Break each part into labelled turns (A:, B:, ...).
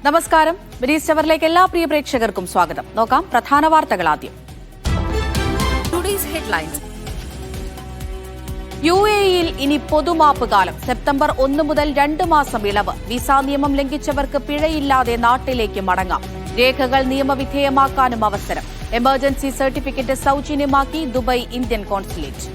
A: നമസ്കാരം. ബ്രീസ് ടവറിലേക്ക് എല്ലാ പ്രിയ പ്രേക്ഷകർക്കും സ്വാഗതം. നോക്കാം പ്രധാന വാർത്തകൾ ആദ്യം. UAE-യിൽ ഇനി പൊതുമാപ്പ് കാലം. സെപ്റ്റംബർ 1 മുതൽ 2 മാസം ഇളവ്. വിസ നിയമം ലംഘിച്ചവർക്ക് പിഴയില്ലാതെ നാട്ടിലേക്ക് മടങ്ങാം. രേഖകൾ നിയമവിധേയമാക്കാനും അവസരം. എമർജൻസി സർട്ടിഫിക്കറ്റ് സൗജന്യമാക്കി ദുബായ് ഇന്ത്യൻ കോൺസുലേറ്റ്.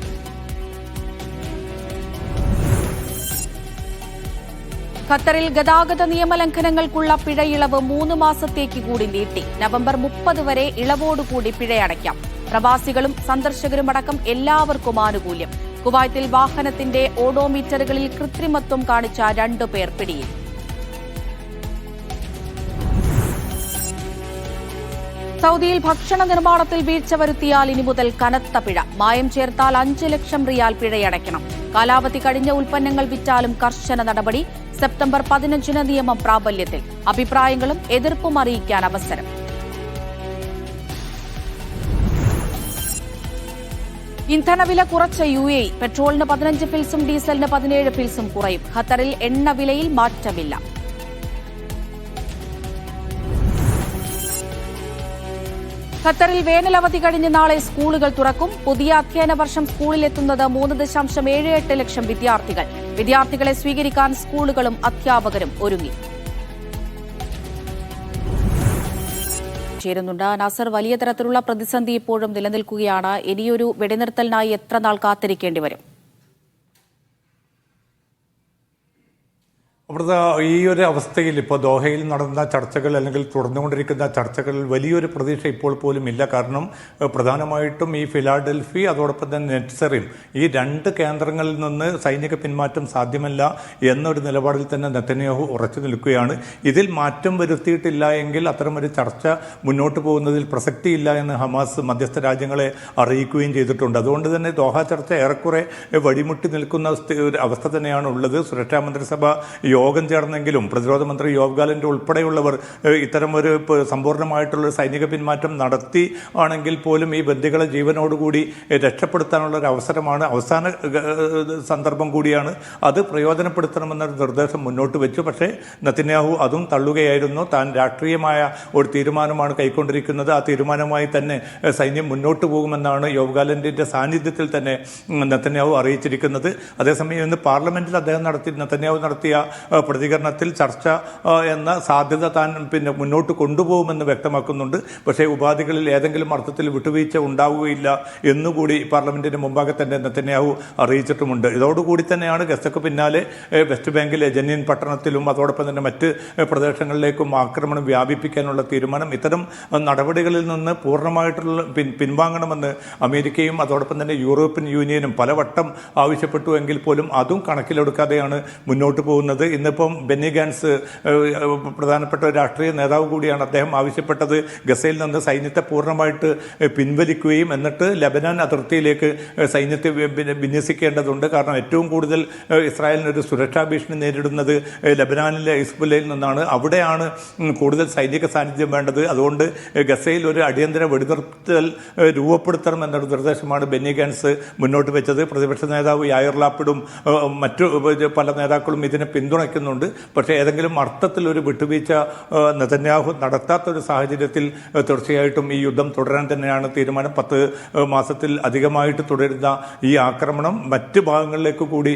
A: ഖത്തറിൽ ഗതാഗത നിയമലംഘനങ്ങൾക്കുള്ള പിഴയിളവ് 3 മാസത്തേക്ക് കൂടി നീട്ടി. നവംബർ 30 വരെ ഇളവോടുകൂടി പിഴയടയ്ക്കാം. പ്രവാസികളും സന്ദർശകരുമടക്കം എല്ലാവർക്കും ആനുകൂല്യം. കുവൈത്തിൽ വാഹനത്തിന്റെ ഓഡോമീറ്ററുകളിൽ കൃത്രിമത്വം കാണിച്ച 2 പേർ പിടിയിൽ. സൗദിയിൽ ഭക്ഷണ നിർമ്മാണത്തിൽ വീഴ്ച വരുത്തിയാൽ ഇനി മുതൽ കനത്ത പിഴ. മായം ചേർത്താൽ 5 ലക്ഷം റിയാൽ പിഴയടയ്ക്കണം. കാലാവധി കഴിഞ്ഞ ഉൽപ്പന്നങ്ങൾ വിറ്റാലും കർശന നടപടി. സെപ്റ്റംബർ 15 നിയമം പ്രാബല്യത്തിൽ. അഭിപ്രായങ്ങളും എതിർപ്പും അറിയിക്കാൻ അവസരം. ഇന്ധനവില കുറച്ച UAE. പെട്രോളിന് 15 ഫിൽസും ഡീസലിന് 17 ഫിൽസും കുറയും. ഖത്തറിൽ എണ്ണവിലയിൽ മാറ്റമില്ല. ഖത്തറിൽ വേനലവധി കഴിഞ്ഞ് നാളെ സ്കൂളുകൾ തുറക്കും. പുതിയ അധ്യയന വർഷം സ്കൂളിലെത്തുന്നത് 3.78 ലക്ഷം വിദ്യാർത്ഥികൾ. വിദ്യാർത്ഥികളെ സ്വീകരിക്കാൻ സ്കൂളുകളും അധ്യാപകരും ഒരുങ്ങി. ചേരുന്നുണ്ട് നാസർ. വലിയ തരത്തിലുള്ള പ്രതിസന്ധി ഇപ്പോഴും നിലനിൽക്കുകയാണ്. ഇനിയൊരു വെടിനിർത്തലിനായി എത്ര നാൾ കാത്തിരിക്കേണ്ടി വരും?
B: അവിടുത്തെ ഈ ഒരു അവസ്ഥയിൽ ഇപ്പോൾ ദോഹയിൽ നടന്ന ചർച്ചകൾ അല്ലെങ്കിൽ തുടർന്നുകൊണ്ടിരിക്കുന്ന ചർച്ചകളിൽ വലിയൊരു പ്രതീക്ഷ ഇപ്പോൾ പോലും ഇല്ല. കാരണം പ്രധാനമായിട്ടും ഈ ഫിലാഡൽഫി അതോടൊപ്പം തന്നെ നെറ്റ്സറിൻ ഈ 2 കേന്ദ്രങ്ങളിൽ നിന്ന് സൈനിക പിന്മാറ്റം സാധ്യമല്ല എന്നൊരു നിലപാടിൽ തന്നെ നെതന്യാഹു ഉറച്ചു നിൽക്കുകയാണ്. ഇതിൽ മാറ്റം വരുത്തിയിട്ടില്ല എങ്കിൽ അത്തരമൊരു ചർച്ച മുന്നോട്ട് പോകുന്നതിൽ പ്രസക്തിയില്ല എന്ന് ഹമാസ് മധ്യസ്ഥ രാജ്യങ്ങളെ അറിയിക്കുകയും ചെയ്തിട്ടുണ്ട്. അതുകൊണ്ട് തന്നെ ദോഹ ചർച്ച ഏറെക്കുറെ വഴിമുട്ടി നിൽക്കുന്ന ഒരു അവസ്ഥ തന്നെയാണ് ഉള്ളത്. സുരക്ഷാ മന്ത്രിസഭ യോഗം ചേർന്നെങ്കിലും പ്രതിരോധ മന്ത്രി യോവ് ഗാലന്റ് ഉൾപ്പെടെയുള്ളവർ ഇത്തരം ഒരു സമ്പൂർണ്ണമായിട്ടുള്ള സൈനിക പിന്മാറ്റം നടത്തി ആണെങ്കിൽ പോലും ഈ ബന്ദികളെ ജീവനോടുകൂടി രക്ഷപ്പെടുത്താനുള്ള ഒരു അവസരമാണ്, അവസാന സന്ദർഭം കൂടിയാണ്. അത് പ്രയോജനപ്പെടുത്തണമെന്നൊരു നിർദ്ദേശം മുന്നോട്ട് വെച്ചു. പക്ഷേ നെതന്യാഹു അതും തള്ളുകയായിരുന്നു. താൻ രാഷ്ട്രീയമായ ഒരു തീരുമാനമാണ് കൈക്കൊണ്ടിരിക്കുന്നത്, ആ തീരുമാനമായി തന്നെ സൈന്യം മുന്നോട്ട് പോകുമെന്നാണ് യോവ് ഗാലന്റിന്റെ സാന്നിധ്യത്തിൽ തന്നെ നെതന്യാഹു അറിയിച്ചിരിക്കുന്നത്. അതേസമയം ഇന്ന് പാർലമെന്റിൽ നെതന്യാഹു നടത്തിയ പ്രതികരണത്തിൽ ചർച്ച എന്ന സാധ്യത താൻ മുന്നോട്ട് കൊണ്ടുപോകുമെന്ന് വ്യക്തമാക്കുന്നുണ്ട്. പക്ഷേ ഉപാധികളിൽ ഏതെങ്കിലും അർത്ഥത്തിൽ വിട്ടുവീഴ്ച ഉണ്ടാവുകയില്ല എന്നുകൂടി പാർലമെന്റിന് മുമ്പാകെ തന്നെ നെതന്യാഹു അറിയിച്ചിട്ടുമുണ്ട്. ഇതോടുകൂടി തന്നെയാണ് ഗസക്ക് പിന്നാലെ വെസ്റ്റ് ബാങ്കിലെ ജനീൻ പട്ടണത്തിലും അതോടൊപ്പം തന്നെ മറ്റ് പ്രദേശങ്ങളിലേക്കും ആക്രമണം വ്യാപിപ്പിക്കാനുള്ള തീരുമാനം. ഇത്തരം നടപടികളിൽ നിന്ന് പൂർണ്ണമായിട്ടുള്ള പിൻവാങ്ങണമെന്ന് അമേരിക്കയും അതോടൊപ്പം തന്നെ യൂറോപ്യൻ യൂണിയനും പലവട്ടം ആവശ്യപ്പെട്ടു എങ്കിൽ പോലും അതും കണക്കിലെടുക്കാതെയാണ് മുന്നോട്ട് പോകുന്നത്. ഇന്നിപ്പം ബെന്നി ഗാൻസ് പ്രധാനപ്പെട്ട രാഷ്ട്രീയ നേതാവ് കൂടിയാണ്. അദ്ദേഹം ആവശ്യപ്പെട്ടത് ഗസയിൽ നിന്ന് സൈന്യത്തെ പൂർണ്ണമായിട്ട് പിൻവലിക്കുകയും എന്നിട്ട് ലബനാൻ അതിർത്തിയിലേക്ക് സൈന്യത്തെ വിന്യസിക്കേണ്ടതുണ്ട്. കാരണം ഏറ്റവും കൂടുതൽ ഇസ്രായേലിനൊരു സുരക്ഷാ ഭീഷണി നേരിടുന്നത് ലബനാനിലെ ഹിസ്ബുല്ലയിൽ നിന്നാണ്. അവിടെയാണ് കൂടുതൽ സൈനിക സാന്നിധ്യം വേണ്ടത്. അതുകൊണ്ട് ഗസയിൽ ഒരു അടിയന്തര വെടിനിർത്തൽ രൂപപ്പെടുത്തണം എന്നൊരു നിർദ്ദേശമാണ് ബെന്നി ഗാൻസ് മുന്നോട്ട് വെച്ചത്. പ്രതിപക്ഷ നേതാവ് യായർ ലാപ്പിഡും മറ്റു പല നേതാക്കളും ഇതിനെ പിന്തുണയ്ക്കുന്നുണ്ട്. പക്ഷേ ഏതെങ്കിലും അർത്ഥത്തിൽ ഒരു വിട്ടുവീഴ്ച നെതന്യാഹു നടത്താത്തൊരു സാഹചര്യത്തിൽ തീർച്ചയായിട്ടും ഈ യുദ്ധം തുടരാൻ തന്നെയാണ് തീരുമാനം. 10 മാസത്തിൽ അധികമായിട്ട് തുടരുന്ന ഈ ആക്രമണം മറ്റ് ഭാഗങ്ങളിലേക്ക് കൂടി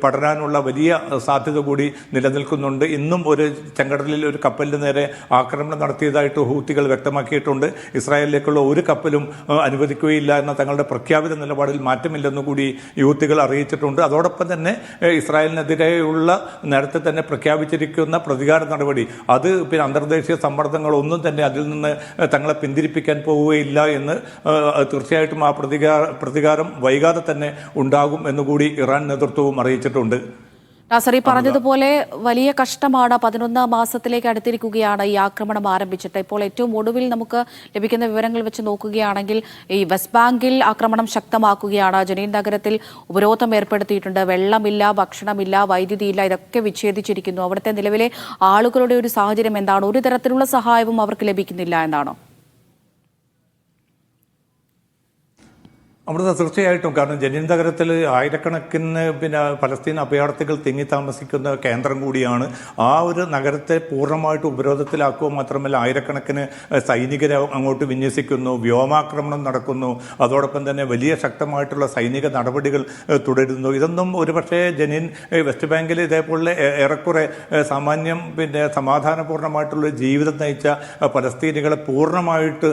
B: പടരാനുള്ള വലിയ സാധ്യത കൂടി നിലനിൽക്കുന്നുണ്ട്. ഇന്നും ഒരു ചെങ്കടലിൽ ഒരു കപ്പലിന് നേരെ ആക്രമണം നടത്തിയതായിട്ട് ഹൂത്തികൾ വ്യക്തമാക്കിയിട്ടുണ്ട്. ഇസ്രായേലിലേക്കുള്ള ഒരു കപ്പലും അനുവദിക്കുകയില്ല എന്ന തങ്ങളുടെ പ്രഖ്യാപിത നിലപാടിൽ മാറ്റമില്ലെന്നുകൂടി ഹൂത്തികൾ അറിയിച്ചിട്ടുണ്ട്. അതോടൊപ്പം തന്നെ ഇസ്രായേലിനെതിരെയുള്ള നേരത്തെ തന്നെ പ്രഖ്യാപിച്ചിരിക്കുന്ന പ്രതികാര നടപടി അത് അന്തർദേശീയ സമ്മർദ്ദങ്ങളൊന്നും തന്നെ അതിൽ നിന്ന് തങ്ങളെ പിന്തിരിപ്പിക്കാൻ പോവുകയില്ല എന്ന് തീർച്ചയായിട്ടും ആ പ്രതികാരം വൈകാതെ തന്നെ ഉണ്ടാകും എന്നുകൂടി ഇറാൻ നേതൃത്വവും അറിയിച്ചിട്ടുണ്ട്.
A: നാസർ, ഈ പറഞ്ഞതുപോലെ വലിയ കഷ്ടമാണ്. 11 മാസത്തിലേക്ക് അടുത്തിരിക്കുകയാണ് ഈ ആക്രമണം ആരംഭിച്ചിട്ട്. ഇപ്പോൾ ഏറ്റവും ഒടുവിൽ നമുക്ക് ലഭിക്കുന്ന വിവരങ്ങൾ വെച്ച് നോക്കുകയാണെങ്കിൽ ഈ വെസ്റ്റ് ബാങ്കിൽ ആക്രമണം ശക്തമാക്കുകയാണ്. ജനീൻ നഗരത്തിൽ ഉപരോധം ഏർപ്പെടുത്തിയിട്ടുണ്ട്. വെള്ളമില്ല, ഭക്ഷണമില്ല, വൈദ്യുതിയില്ല, ഇതൊക്കെ വിച്ഛേദിച്ചിരിക്കുന്നു. അവിടുത്തെ നിലവിലെ ആളുകളുടെ ഒരു സാഹചര്യം എന്താണ്? ഒരു തരത്തിലുള്ള സഹായവും അവർക്ക് ലഭിക്കുന്നില്ല എന്നാണോ?
B: അമൃത, തീർച്ചയായിട്ടും. കാരണം ജനീൻ നഗരത്തിൽ ആയിരക്കണക്കിന് പലസ്തീൻ അഭയാർത്ഥികൾ തിങ്ങി താമസിക്കുന്ന കേന്ദ്രം കൂടിയാണ്. ആ ഒരു നഗരത്തെ പൂർണ്ണമായിട്ട് ഉപരോധത്തിലാക്കുക മാത്രമല്ല, ആയിരക്കണക്കിന് സൈനികരെ അങ്ങോട്ട് വിന്യസിക്കുന്നു, വ്യോമാക്രമണം നടക്കുന്നു, അതോടൊപ്പം തന്നെ വലിയ ശക്തമായിട്ടുള്ള സൈനിക നടപടികൾ തുടരുന്നു. ഇതൊന്നും ഒരുപക്ഷെ ജനീൻ വെസ്റ്റ് ബാങ്കിൽ ഇതേപോലെ ഏറെക്കുറെ സാമാന്യം സമാധാനപൂർണ്ണമായിട്ടുള്ള ജീവിതം നയിച്ച പലസ്തീനികളെ പൂർണ്ണമായിട്ട്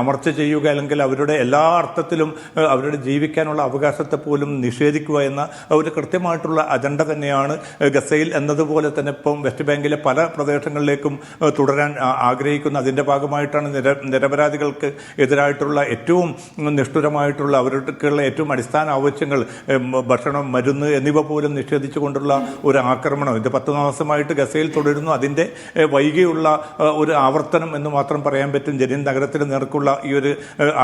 B: അമർച്ച ചെയ്യുക, അല്ലെങ്കിൽ അവരുടെ എല്ലാ അർത്ഥത്തിലും അവരുടെ ജീവിക്കാനുള്ള അവകാശത്തെ പോലും നിഷേധിക്കുക എന്ന ഒരു കൃത്യമായിട്ടുള്ള അജണ്ട തന്നെയാണ് ഗസയിൽ എന്നതുപോലെ തന്നെ ഇപ്പം വെസ്റ്റ് ബാങ്കിലെ പല പ്രദേശങ്ങളിലേക്കും തുടരാൻ ആഗ്രഹിക്കുന്നു. അതിൻ്റെ ഭാഗമായിട്ടാണ് നിരപരാധികൾക്ക് എതിരായിട്ടുള്ള ഏറ്റവും നിഷ്ഠുരമായിട്ടുള്ള അവർക്കുള്ള ഏറ്റവും അടിസ്ഥാന ആവശ്യങ്ങൾ, ഭക്ഷണം, മരുന്ന് എന്നിവ പോലും നിഷേധിച്ചുകൊണ്ടുള്ള ഒരു ആക്രമണം ഇത് 10 മാസമായിട്ട് ഗസയിൽ തുടരുന്നു. അതിൻ്റെ വൈകിയുള്ള ഒരു ആവർത്തനം എന്ന് മാത്രം പറയാൻ പറ്റും ജനീൻ നഗരത്തിന് നേർക്കുള്ള ഈ ഒരു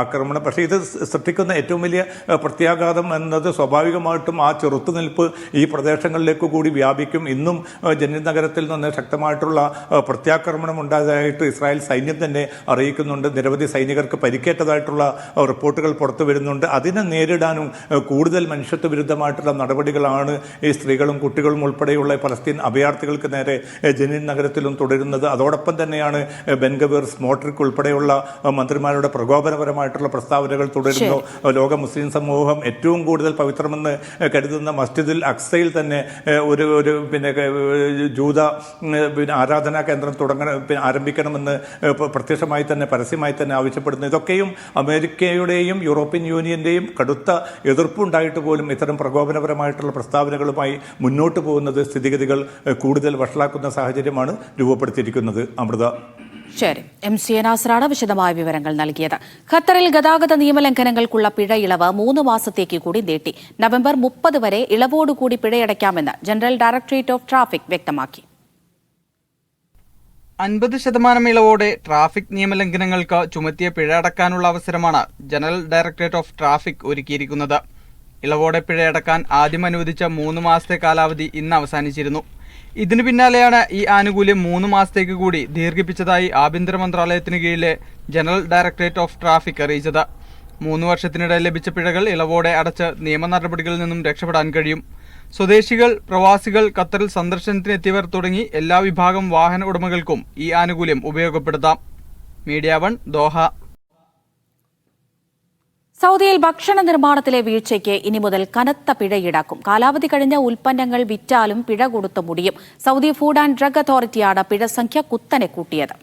B: ആക്രമണം. പക്ഷേ ഇത് സൃഷ്ടിക്കുന്ന ഏറ്റവും വലിയ പ്രത്യാഘാതം എന്നത് സ്വാഭാവികമായിട്ടും ആ ചെറുത്തുനിൽപ്പ് ഈ പ്രദേശങ്ങളിലേക്ക് കൂടി വ്യാപിക്കും. ഇന്നും ജനീൻ നഗരത്തിൽ നിന്ന് ശക്തമായിട്ടുള്ള പ്രത്യാക്രമണം ഉണ്ടായതായിട്ട് ഇസ്രായേൽ സൈന്യം തന്നെ അറിയിക്കുന്നുണ്ട്. നിരവധി സൈനികർക്ക് പരിക്കേറ്റതായിട്ടുള്ള റിപ്പോർട്ടുകൾ പുറത്തു വരുന്നുണ്ട്. അതിനെ നേരിടാനും കൂടുതൽ മനുഷ്യത്വ വിരുദ്ധമായിട്ടുള്ള നടപടികളാണ് ഈ സ്ത്രീകളും കുട്ടികളും ഉൾപ്പെടെയുള്ള പലസ്തീൻ അഭയാർത്ഥികൾക്ക് നേരെ ജനീൻ നഗരത്തിലും തുടരുന്നത്. അതോടൊപ്പം തന്നെയാണ് ബെൻഗവീർ, സ്മോട്രിക് ഉൾപ്പെടെയുള്ള മന്ത്രിമാരുടെ പ്രകോപനപരമായിട്ടുള്ള പ്രസ്താവനകൾ തുടരുന്നു. ലോക മുസ്ലിം സമൂഹം ഏറ്റവും കൂടുതൽ പവിത്രമെന്ന് കരുതുന്ന മസ്ജിദുൽ അക്സയിൽ തന്നെ ഒരു ജൂത ആരാധനാ കേന്ദ്രം ആരംഭിക്കണമെന്ന് പ്രത്യക്ഷമായി തന്നെ പരസ്യമായി തന്നെ ആവശ്യപ്പെടുന്നു. ഇതൊക്കെയും അമേരിക്കയുടെയും യൂറോപ്യൻ യൂണിയന്റെയും കടുത്ത എതിർപ്പുണ്ടായിട്ട് പോലും ഇത്തരം പ്രകോപനപരമായിട്ടുള്ള പ്രസ്താവനകളുമായി മുന്നോട്ട് പോകുന്നത് സ്ഥിതിഗതികൾ കൂടുതൽ വഷളാക്കുന്ന സാഹചര്യമാണ് രൂപപ്പെടുത്തിയിരിക്കുന്നത്. അമൃത.
A: ശരി, MC നാസറാണ് വിശദമായ വിവരങ്ങൾ നൽകിയത്. ഖത്തറിൽ ഗതാഗത നിയമലംഘനങ്ങൾക്കുള്ള പിഴ ഇളവ് 3 മാസത്തേക്ക് കൂടി നീട്ടി. നവംബർ 30 വരെ ഇളവോടുകൂടി പിഴയടയ്ക്കാമെന്ന് ജനറൽ ഡയറക്ടറേറ്റ് ഓഫ് ട്രാഫിക് വ്യക്തമാക്കി.
C: 50% ഇളവോടെ ട്രാഫിക് നിയമലംഘനങ്ങൾക്ക് ചുമത്തിയ പിഴ അടക്കാനുള്ള അവസരമാണ് ജനറൽ ഡയറക്ടറേറ്റ് ഓഫ് ട്രാഫിക് ഒരുക്കിയിരിക്കുന്നത്. ഇളവോടെ പിഴയടക്കാൻ ആദ്യം അനുവദിച്ച 3 മാസത്തെ കാലാവധി ഇന്ന് അവസാനിച്ചിരുന്നു. ഇതിനു പിന്നാലെയാണ് ഈ ആനുകൂല്യം 3 മാസത്തേക്ക് കൂടി ദീർഘിപ്പിച്ചതായി ആഭ്യന്തര മന്ത്രാലയത്തിന് കീഴിലെ ജനറൽ ഡയറക്ടറേറ്റ് ഓഫ് ട്രാഫിക് അറിയിച്ചത്. 3 വർഷത്തിനിടെ ലഭിച്ച പിഴകൾ ഇളവോടെ അടച്ച് നിയമ നടപടികളിൽ നിന്നും രക്ഷപ്പെടാൻ കഴിയും. സ്വദേശികൾ, പ്രവാസികൾ, ഖത്തറിൽ സന്ദർശനത്തിനെത്തിയവർ തുടങ്ങി എല്ലാ വിഭാഗം വാഹന ഉടമകൾക്കും ഈ ആനുകൂല്യം ഉപയോഗപ്പെടുത്താം. Media 1 Doha.
A: സൗദിയിൽ ഭക്ഷണ നിർമ്മാണത്തിലെ വീഴ്ചയ്ക്ക് ഇനി മുതൽ കനത്ത പിഴ ഈടാക്കും. കാലാവധി കഴിഞ്ഞ ഉൽപ്പന്നങ്ങൾ വിറ്റാലും പിഴ കൊടുത്തു മുടിയും. സൗദി ഫുഡ് ആൻഡ് ഡ്രഗ് അതോറിറ്റിയാണ് പിഴ സംഖ്യ കുത്തനെ കൂട്ടിയത്.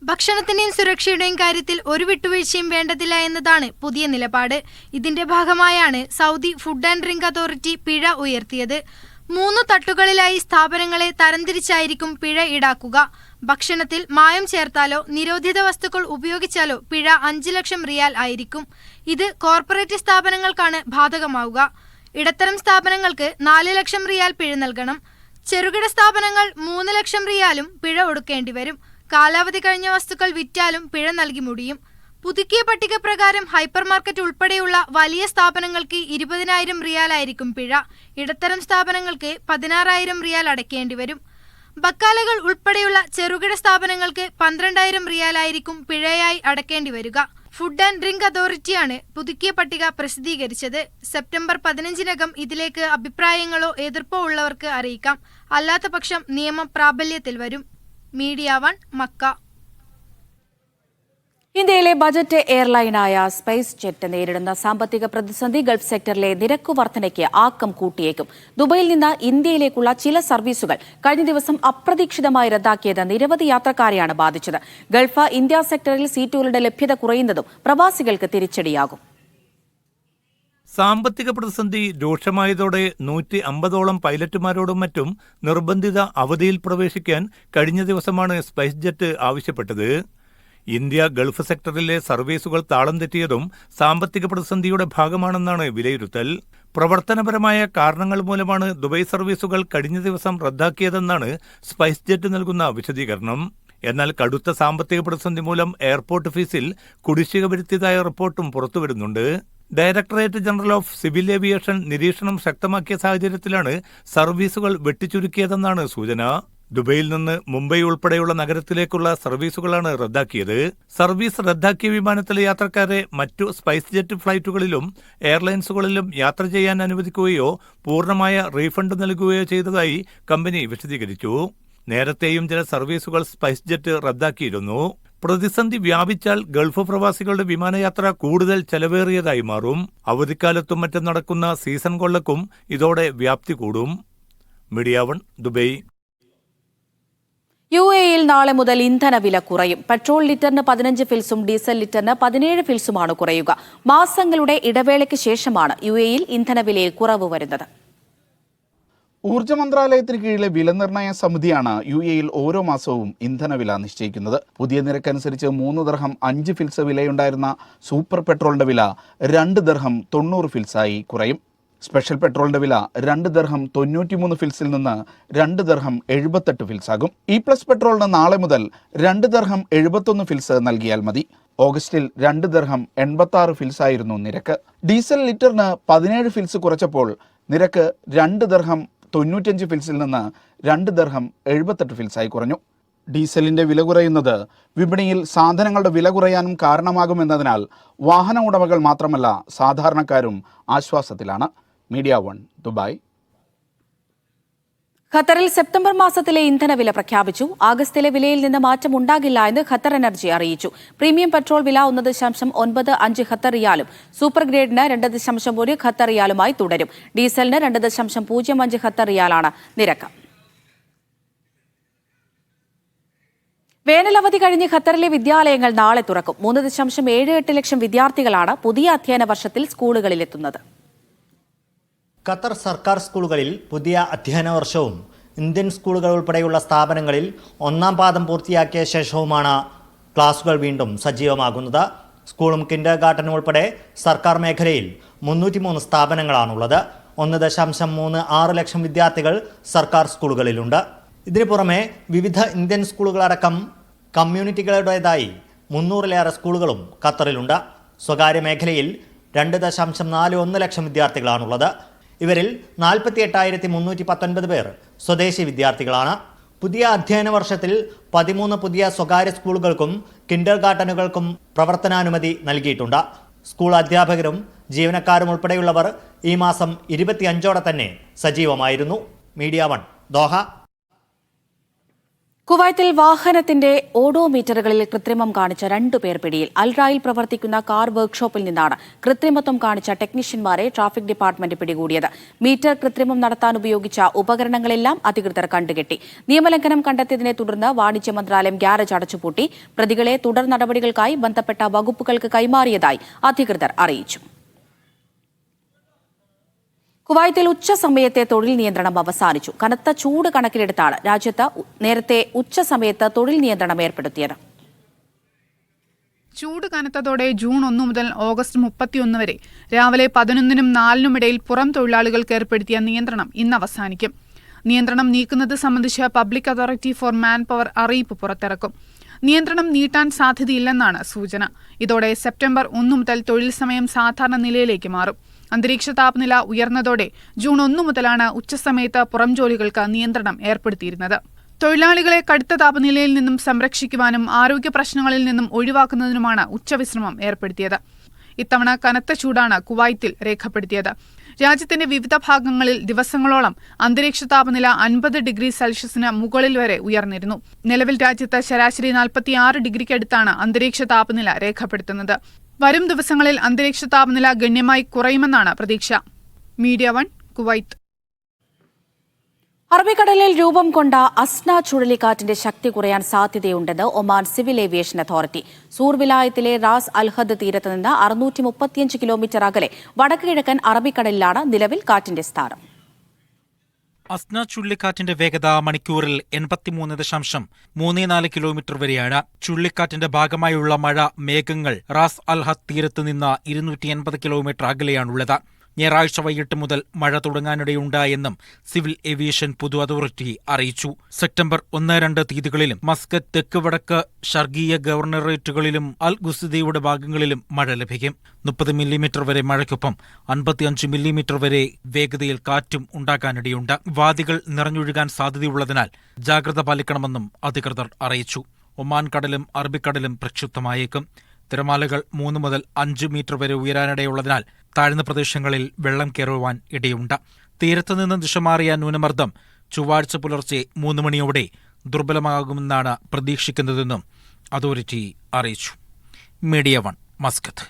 D: ഭക്ഷണത്തിന്റെയും സുരക്ഷയുടെയും കാര്യത്തിൽ ഒരു വിട്ടുവീഴ്ചയും വേണ്ടതില്ല എന്നതാണ് പുതിയ നിലപാട്. ഇതിന്റെ ഭാഗമായാണ് Saudi food and drink authority പിഴ ഉയർത്തിയത്. 3 തട്ടുകളിലായി സ്ഥാപനങ്ങളെ തരംതിരിച്ചായിരിക്കും പിഴ ഈടാക്കുക. ഭക്ഷണത്തിൽ മായം ചേർത്താലോ നിരോധിത വസ്തുക്കൾ ഉപയോഗിച്ചാലോ പിഴ 5 ലക്ഷം റിയാൽ ആയിരിക്കും. ഇത് കോർപ്പറേറ്റ് സ്ഥാപനങ്ങൾക്കാണ് ബാധകമാവുക. ഇടത്തരം സ്ഥാപനങ്ങൾക്ക് 4 ലക്ഷം റിയാൽ പിഴ നൽകണം. ചെറുകിട സ്ഥാപനങ്ങൾ 3 ലക്ഷം റിയാലും പിഴ ഒടുക്കേണ്ടി വരും. കാലാവധി കഴിഞ്ഞ വസ്തുക്കൾ വിറ്റാലും പിഴ നൽകി മുടിയും. പുതുക്കിയ പട്ടിക പ്രകാരം ഹൈപ്പർ മാർക്കറ്റ് ഉൾപ്പെടെയുള്ള വലിയ സ്ഥാപനങ്ങൾക്ക് 20,000 റിയാലായിരിക്കും പിഴ. ഇടത്തരം സ്ഥാപനങ്ങൾക്ക് 16,000 റിയാൽ അടയ്ക്കേണ്ടി വരും. ബക്കാലകൾ ഉൾപ്പെടെയുള്ള ചെറുകിട സ്ഥാപനങ്ങൾക്ക് 12,000 റിയാലായിരിക്കും പിഴയായി അടക്കേണ്ടി വരിക. ഫുഡ് ആൻഡ് ഡ്രിങ്ക് അതോറിറ്റിയാണ് പുതുക്കിയ പട്ടിക പ്രസിദ്ധീകരിച്ചത്. സെപ്റ്റംബർ 15-നകം ഇതിലേക്ക് അഭിപ്രായങ്ങളോ എതിർപ്പോ ഉള്ളവർക്ക് അറിയിക്കാം. അല്ലാത്ത പക്ഷം നിയമം പ്രാബല്യത്തിൽ വരും. Media 1 Makkah.
A: ഇന്ത്യയിലെ ബജറ്റ് എയർലൈനായ സ്പൈസ് ജെറ്റ് നേരിടുന്ന സാമ്പത്തിക പ്രതിസന്ധി ഗൾഫ് സെക്ടറിലെ നിരക്കു വർധനയ്ക്ക് ആക്കം കൂട്ടിയേക്കും. ദുബൈയിൽ നിന്ന് ഇന്ത്യയിലേക്കുള്ള ചില സർവീസുകൾ കഴിഞ്ഞ ദിവസം അപ്രതീക്ഷിതമായി റദ്ദാക്കിയത് നിരവധി യാത്രക്കാരെയാണ് ബാധിച്ചത്. ഗൾഫ് ഇന്ത്യ സെക്ടറിൽ സീറ്റുകളുടെ ലഭ്യത കുറയുന്നതും പ്രവാസികൾക്ക് തിരിച്ചടിയാകും.
B: സാമ്പത്തിക പ്രതിസന്ധി രൂക്ഷമായതോടെ 150ഓളം പൈലറ്റുമാരോടും മറ്റും നിർബന്ധിത അവധിയിൽ പ്രവേശിക്കാൻ കഴിഞ്ഞ ദിവസമാണ് സ്പൈസ് ജെറ്റ് ആവശ്യപ്പെട്ടത്. ഇന്ത്യ ഗൾഫ് സെക്ടറിലെ സർവീസുകൾ താളം തെറ്റിയതും സാമ്പത്തിക പ്രതിസന്ധിയുടെ ഭാഗമാണെന്നാണ് വിലയിരുത്തൽ. പ്രവർത്തനപരമായ കാരണങ്ങൾ മൂലമാണ് ദുബായ് സർവീസുകൾ കഴിഞ്ഞ ദിവസം റദ്ദാക്കിയതെന്നാണ് സ്പൈസ് ജെറ്റ് നൽകുന്ന വിശദീകരണം. എന്നാൽ കടുത്ത സാമ്പത്തിക പ്രതിസന്ധി മൂലം എയർപോർട്ട് ഫീസിൽ കുടിശ്ശിക വരുത്തിയതായ റിപ്പോർട്ടും പുറത്തുവരുന്നുണ്ട്. Directorate general of civil aviation നിരീക്ഷണം ശക്തമാക്കിയ സാഹചര്യത്തിലാണ് സർവീസുകൾ വെട്ടിച്ചുരുക്കിയതെന്നാണ് സൂചന. ദുബൈയിൽ നിന്ന് മുംബൈ ഉൾപ്പെടെയുള്ള നഗരത്തിലേക്കുള്ള സർവീസുകളാണ് റദ്ദാക്കിയത്. സർവീസ് റദ്ദാക്കിയ വിമാനത്തിലെ യാത്രക്കാരെ മറ്റു സ്പൈസ് ജെറ്റ് ഫ്ലൈറ്റുകളിലും എയർലൈൻസുകളിലും യാത്ര ചെയ്യാൻ അനുവദിക്കുകയോ പൂർണ്ണമായ റീഫണ്ട് നൽകുകയോ ചെയ്തതായി കമ്പനി വിശദീകരിച്ചു. നേരത്തെയും ചില സർവീസുകൾ സ്പൈസ് ജെറ്റ് റദ്ദാക്കിയിരുന്നു. പ്രതിസന്ധി വ്യാപിച്ചാൽ ഗൾഫ് പ്രവാസികളുടെ വിമാനയാത്ര കൂടുതൽ ചെലവേറിയതായി മാറും. അവധിക്കാലത്തും മറ്റും നടക്കുന്ന സീസൺ കൊള്ളക്കും ഇതോടെ വ്യാപ്തി കൂടും. Media 1 Dubai.
A: UAEയിൽ നാളെ മുതൽ ഇന്ധനവില കുറയും. പെട്രോൾ ലിറ്ററിന് 15 ഫിൽസും ഡീസൽ ലിറ്ററിന് 17 ഫിൽസുമാണ് കുറയുക. മാസങ്ങളുടെ ഇടവേളയ്ക്ക് ശേഷമാണ് UAEയിൽ ഇന്ധനവിലയിൽ കുറവ് വരുന്നത്.
E: ഊർജ്ജ മന്ത്രാലയത്തിന് കീഴിലെ വിലനിർണ്ണയ സമിതിയാണ് UAEയിൽ ഓരോ മാസവും ഇന്ധനവില നിശ്ചയിക്കുന്നത്. പുതിയ നിരക്കനുസരിച്ച് 3 ദിർഹം 5 ഫിൽസ് വിലയുണ്ടായിരുന്ന സൂപ്പർ പെട്രോളിന്റെ വില 2 ദിർഹം 90 ഫിൽസായി കുറയും. സ്പെഷ്യൽ പെട്രോളിന്റെ വില 2 ദിർഹം 93 ഫിൽസിൽ നിന്ന് 2 ദിർഹം 78 ഫിൽസാകും. E+ പെട്രോളിന് നാളെ മുതൽ 2 ദിർഹം 71 ഫിൽസ് നൽകിയാൽ മതി. ഓഗസ്റ്റിൽ 2 ദിർഹം 86 ഫിൽസായിരുന്നു നിരക്ക്. ഡീസൽ ലിറ്ററിന് 17 ഫിൽസ് കുറച്ചപ്പോൾ നിരക്ക് 2 ദിർഹം 95 ഫിൽസിൽ നിന്ന് 2 ദിർഹം 78 ഫിൽസായി കുറഞ്ഞു. ഡീസലിന്റെ വില കുറയുന്നത് വിപണിയിൽ സാധനങ്ങളുടെ വില കുറയാനും കാരണമാകുമെന്നതിനാൽ വാഹന ഉടമകൾ മാത്രമല്ല സാധാരണക്കാരും ആശ്വാസത്തിലാണ്. Media 1 Dubai.
A: ഖത്തറിൽ സെപ്റ്റംബർ മാസത്തിലെ ഇന്ധനവില പ്രഖ്യാപിച്ചു. ആഗസ്റ്റിലെ വിലയിൽ നിന്ന് മാറ്റമുണ്ടാകില്ല എന്ന് ഖത്തർ എനർജി അറിയിച്ചു. പ്രീമിയം പെട്രോൾ വില 1.95 ഖത്തർ റിയാലും സൂപ്പർ ഗ്രേഡിന് 2.1 ഖത്തർ റിയാലുമായി തുടരും. ഡീസലിന് 2.05 ഖത്തർ റിയാലാണ് നിരക്ക്. വേനലവധി കഴിഞ്ഞ് ഖത്തറിലെ വിദ്യാലയങ്ങൾ നാളെ തുറക്കും. 3.78 ലക്ഷം വിദ്യാർത്ഥികളാണ് പുതിയ അധ്യയന വർഷത്തിൽ സ്കൂളുകളിലെത്തുന്നത്.
F: ഖത്തർ സർക്കാർ സ്കൂളുകളിൽ പുതിയ അധ്യയന വർഷവും ഇന്ത്യൻ സ്കൂളുകൾ ഉൾപ്പെടെയുള്ള സ്ഥാപനങ്ങളിൽ 1-ാം പാദം പൂർത്തിയാക്കിയ ശേഷവുമാണ് ക്ലാസുകൾ വീണ്ടും സജീവമാകുന്നത്. സ്കൂളും കിൻഡർ ഗാർട്ടനും ഉൾപ്പെടെ സർക്കാർ മേഖലയിൽ 303 സ്ഥാപനങ്ങളാണുള്ളത്. 1.36 ലക്ഷം വിദ്യാർത്ഥികൾ സർക്കാർ സ്കൂളുകളിലുണ്ട്. ഇതിനു പുറമെ വിവിധ ഇന്ത്യൻ സ്കൂളുകളടക്കം കമ്മ്യൂണിറ്റികളുടേതായി 300-ലേറെ സ്കൂളുകളും ഖത്തറിലുണ്ട്. സ്വകാര്യ മേഖലയിൽ 2.41 ലക്ഷം വിദ്യാർത്ഥികളാണുള്ളത്. ഇവരിൽ 48,319 പേർ സ്വദേശി വിദ്യാർത്ഥികളാണ്. പുതിയ അധ്യയന വർഷത്തിൽ 13 പുതിയ സ്വകാര്യ സ്കൂളുകൾക്കും കിൻഡർ ഗാർട്ടനുകൾക്കും പ്രവർത്തനാനുമതി നൽകിയിട്ടുണ്ട്. സ്കൂൾ അധ്യാപകരും ജീവനക്കാരും ഉൾപ്പെടെയുള്ളവർ ഈ മാസം 25ഓടെ തന്നെ സജീവമായിരുന്നു. Media 1 Doha.
A: കുവൈത്തിൽ വാഹനത്തിന്റെ ഓഡോമീറ്ററുകളിൽ കൃത്രിമം കാണിച്ച 2 പേർ പിടിയിൽ. അൽറായിൽ പ്രവർത്തിക്കുന്ന കാർ വർക്ക്ഷോപ്പിൽ നിന്നാണ് കൃത്രിമത്വം കാണിച്ച ടെക്നീഷ്യന്മാരെ ട്രാഫിക് ഡിപ്പാർട്ട്മെന്റ് പിടികൂടിയത്. മീറ്റർ കൃത്രിമം നടത്താൻ ഉപയോഗിച്ച ഉപകരണങ്ങളെല്ലാം അധികൃതർ കണ്ടുകെട്ടി. നിയമലംഘനം കണ്ടെത്തിയതിനെ തുടർന്ന് വാണിജ്യ മന്ത്രാലയം ഗ്യാരേജ് അടച്ചുപൂട്ടി. പ്രതികളെ തുടർ നടപടികൾക്കായി ബന്ധപ്പെട്ട വകുപ്പുകൾക്ക് കൈമാറിയതായി അധികൃതർ അറിയിച്ചു. കുവൈത്തിൽ ഉച്ചസമയത്തെ തൊഴിൽ നിയന്ത്രണം അവസാനിച്ചു. കനത്ത ചൂട് കണക്കിലെടുത്താണ് രാജ്യത്ത് നേരത്തെ ഉച്ചസമയത്ത് തൊഴിൽ നിയന്ത്രണം ഏർപ്പെടുത്തിയത്.
G: ചൂട് കനത്തതോടെ ജൂൺ 1 മുതൽ ഓഗസ്റ്റ് 31 വരെ രാവിലെ 11നും 4നും ഇടയിൽ പുറം തൊഴിലാളികൾക്ക് ഏർപ്പെടുത്തിയ നിയന്ത്രണം ഇന്ന് അവസാനിക്കും. നിയന്ത്രണം നീക്കുന്നത് സംബന്ധിച്ച് public authority four man power അറിയിപ്പ് പുറത്തിറക്കും. നിയന്ത്രണം നീട്ടാൻ സാധ്യതയില്ലെന്നാണ് സൂചന. ഇതോടെ സെപ്റ്റംബർ 1 മുതൽ തൊഴിൽ സമയം സാധാരണ നിലയിലേക്ക് മാറും. അന്തരീക്ഷ താപനില ഉയർന്നതോടെ ജൂൺ 1 മുതലാണ് ഉച്ചസമയത്ത് പുറം ജോലികൾക്ക് നിയന്ത്രണം ഏർപ്പെടുത്തിയിരുന്നത്. തൊഴിലാളികളെ കടുത്ത താപനിലയിൽ നിന്നും സംരക്ഷിക്കുവാനും ആരോഗ്യ പ്രശ്നങ്ങളിൽ നിന്നും ഒഴിവാക്കുന്നതിനുമാണ് ഉച്ചവിശ്രമം ഏർപ്പെടുത്തിയത്. ഇത്തവണ കനത്ത ചൂടാണ് കുവൈത്തിൽ രേഖപ്പെടുത്തിയത്. രാജ്യത്തിന്റെ വിവിധ ഭാഗങ്ങളിൽ ദിവസങ്ങളോളം അന്തരീക്ഷ താപനില 50 ഡിഗ്രി സെൽഷ്യസിന് മുകളിൽ വരെ ഉയർന്നിരുന്നു. നിലവിൽ രാജ്യത്ത് ശരാശരി 46 ഡിഗ്രിക്കടുത്താണ് അന്തരീക്ഷ താപനില രേഖപ്പെടുത്തുന്നത്. വരും ദിവസങ്ങളിൽ അന്തരീക്ഷ താപനില ഗണ്യമായി കുറയുമെന്നാണ് പ്രതീക്ഷ. Media 1 Kuwait.
A: അറബിക്കടലിൽ രൂപം കൊണ്ട അസ്ന ചുഴലിക്കാറ്റിന്റെ ശക്തി കുറയാൻ സാധ്യതയുണ്ടെന്ന് Oman civil aviation authority. Sur വിലായത്തിലെ റാസ് അൽഹദ് തീരത്ത് നിന്ന് 635 കിലോമീറ്റർ അകലെ വടക്ക് കിഴക്കൻ അറബിക്കടലിലാണ് നിലവിൽ കാറ്റിന്റെ സ്ഥാനം.
H: അസ്ന ചുഴലിക്കാറ്റിന്റെ വേഗത മണിക്കൂറിൽ 83.34 കിലോമീറ്റർ വരെയാണ്. ചുഴലിക്കാറ്റിന്റെ ഭാഗമായുള്ള മഴ മേഘങ്ങൾ റാസ് അൽഹദ് തീരത്ത് നിന്ന് 280 കിലോമീറ്റർ അകലെയാണുള്ളത്. ഞായറാഴ്ച വൈകിട്ട് മുതൽ മഴ തുടങ്ങാനിടയുണ്ടായെന്നും സിവിൽ ഏവിയേഷൻ പൊതു അതോറിറ്റി അറിയിച്ചു. സെപ്റ്റംബർ 1-2 തീയതികളിലും മസ്കറ്റ്, തെക്ക് വടക്ക് ഷർഗീയ ഗവർണറേറ്റുകളിലും അൽ ഗുസ്ദയുടെ ഭാഗങ്ങളിലും മഴ ലഭിക്കും. 30 മില്ലിമീറ്റർ വരെ മഴയ്ക്കൊപ്പം 55 മില്ലിമീറ്റർ വരെ വേഗതയിൽ കാറ്റും ഉണ്ടാകാനിടയുണ്ട്. വാദികൾ നിറഞ്ഞൊഴുകാൻ സാധ്യതയുള്ളതിനാൽ ജാഗ്രത പാലിക്കണമെന്നും അധികൃതർ അറിയിച്ചു. ഒമാൻ കടലും അറബിക്കടലും പ്രക്ഷുബ്ധമായേക്കും. തിരമാലകൾ 3 മുതൽ 5 മീറ്റർ വരെ ഉയരാനിടയുള്ളതിനാൽ താഴ്ന്ന പ്രദേശങ്ങളിൽ വെള്ളം കയറുവാൻ ഇടയുണ്ട്. തീരത്തുനിന്ന് ദിശ മാറിയ ന്യൂനമർദ്ദം ചൊവ്വാഴ്ച പുലർച്ചെ 3 മണിയോടെ ദുർബലമാകുമെന്നാണ് പ്രതീക്ഷിക്കുന്നതെന്നും അതോറിറ്റി അറിയിച്ചു. Media 1 Muscat.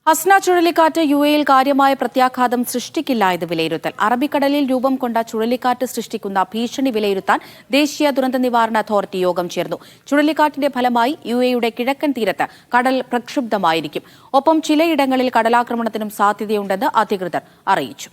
A: ഹസ്ന ചുഴലിക്കാറ്റ് യുഎയിൽ കാര്യമായ പ്രത്യാഘാതം സൃഷ്ടിക്കില്ല എന്ന് വിലയിരുത്തൽ. അറബിക്കടലിൽ രൂപം കൊണ്ട ചുഴലിക്കാറ്റ് സൃഷ്ടിക്കുന്ന ഭീഷണി വിലയിരുത്താൻ ദേശീയ ദുരന്ത നിവാരണ അതോറിറ്റി യോഗം ചേർന്നു. ചുഴലിക്കാറ്റിന്റെ ഫലമായി യുഎയുടെ കിഴക്കൻ തീരത്ത് കടൽ പ്രക്ഷുബ്ധമായിരിക്കും. ഒപ്പം ചിലയിടങ്ങളിൽ കടലാക്രമണത്തിനും സാധ്യതയുണ്ടെന്ന് അധികൃതർ അറിയിച്ചു.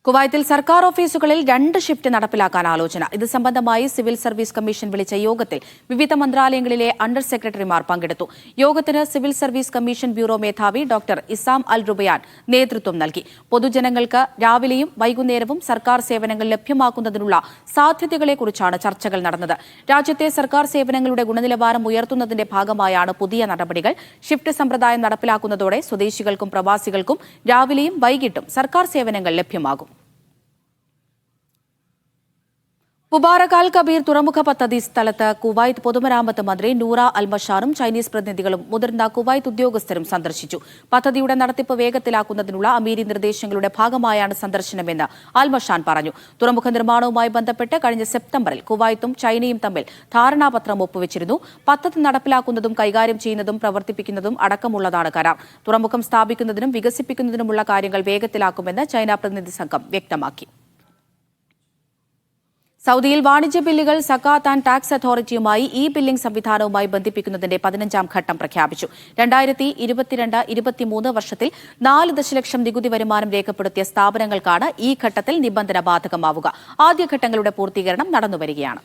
A: കുവൈത്തിൽ സർക്കാർ ഓഫീസുകളിൽ 2 ഷിഫ്റ്റ് നടപ്പിലാക്കാൻ ആലോചന. ഇത് സംബന്ധമായി സിവിൽ സർവീസ് കമ്മീഷൻ വിളിച്ച യോഗത്തിൽ വിവിധ മന്ത്രാലയങ്ങളിലെ അണ്ടർ സെക്രട്ടറിമാർ പങ്കെടുത്തു. യോഗത്തിന് സിവിൽ സർവീസ് കമ്മീഷൻ ബ്യൂറോ മേധാവി ഡോക്ടർ ഇസാം അൽ റുബയാൻ നേതൃത്വം നൽകി. പൊതുജനങ്ങൾക്ക് രാവിലെയും വൈകുന്നേരവും സർക്കാർ സേവനങ്ങൾ ലഭ്യമാക്കുന്നതിനുള്ള സാധ്യതകളെക്കുറിച്ചാണ് ചർച്ചകൾ നടന്നത്. രാജ്യത്തെ സർക്കാർ സേവനങ്ങളുടെ ഗുണനിലവാരം ഉയർത്തുന്നതിന്റെ ഭാഗമായാണ് പുതിയ നടപടികൾ. ഷിഫ്റ്റ് സമ്പ്രദായം നടപ്പിലാക്കുന്നതോടെ സ്വദേശികൾക്കും പ്രവാസികൾക്കും രാവിലെയും വൈകിട്ടും സർക്കാർ സേവനങ്ങൾ ലഭ്യമാകും. മുബാറക് അൽ കബീർ തുറമുഖ പദ്ധതി സ്ഥലത്ത് കുവൈത്ത് പൊതുമരാമത്ത് മന്ത്രി നൂറ അൽമഷാറും ചൈനീസ് പ്രതിനിധികളും മുതിർന്ന കുവൈത്ത് ഉദ്യോഗസ്ഥരും സന്ദർശിച്ചു. പദ്ധതിയുടെ നടത്തിപ്പ് വേഗത്തിലാക്കുന്നതിനുള്ള അമീരി നിർദ്ദേശങ്ങളുടെ ഭാഗമായാണ് സന്ദർശനമെന്ന് അൽമഷാൻ പറഞ്ഞു. തുറമുഖ നിർമ്മാണവുമായി ബന്ധപ്പെട്ട് കഴിഞ്ഞ സെപ്റ്റംബറിൽ കുവൈത്തും ചൈനയും തമ്മിൽ ധാരണാപത്രം ഒപ്പുവച്ചിരുന്നു. പദ്ധതി നടപ്പിലാക്കുന്നതും കൈകാര്യം ചെയ്യുന്നതും പ്രവർത്തിപ്പിക്കുന്നതും അടക്കമുള്ളതാണ് കരാർ. തുറമുഖം സ്ഥാപിക്കുന്നതിനും വികസിപ്പിക്കുന്നതിനുമുള്ള കാര്യങ്ങൾ വേഗത്തിലാക്കുമെന്ന് ചൈന പ്രതിനിധി സംഘം വ്യക്തമാക്കി. സൗദിയിൽ വാണിജ്യ ബില്ലുകൾ സകാത്ത് ആൻഡ് ടാക്സ് അതോറിറ്റിയുമായി ഇ ബില്ലിംഗ് സംവിധാനവുമായി ബന്ധിപ്പിക്കുന്നതിന്റെ 15ാം ഘട്ടം പ്രഖ്യാപിച്ചു. 2022-23 വർഷത്തിൽ 4 ദശലക്ഷം നികുതി വരുമാനം രേഖപ്പെടുത്തിയ സ്ഥാപനങ്ങൾക്കാണ് ഈ ഘട്ടത്തിൽ നിബന്ധന ബാധകമാവുക. ആദ്യഘട്ടങ്ങളുടെ പൂർത്തീകരണം നടന്നുവരികയാണ്.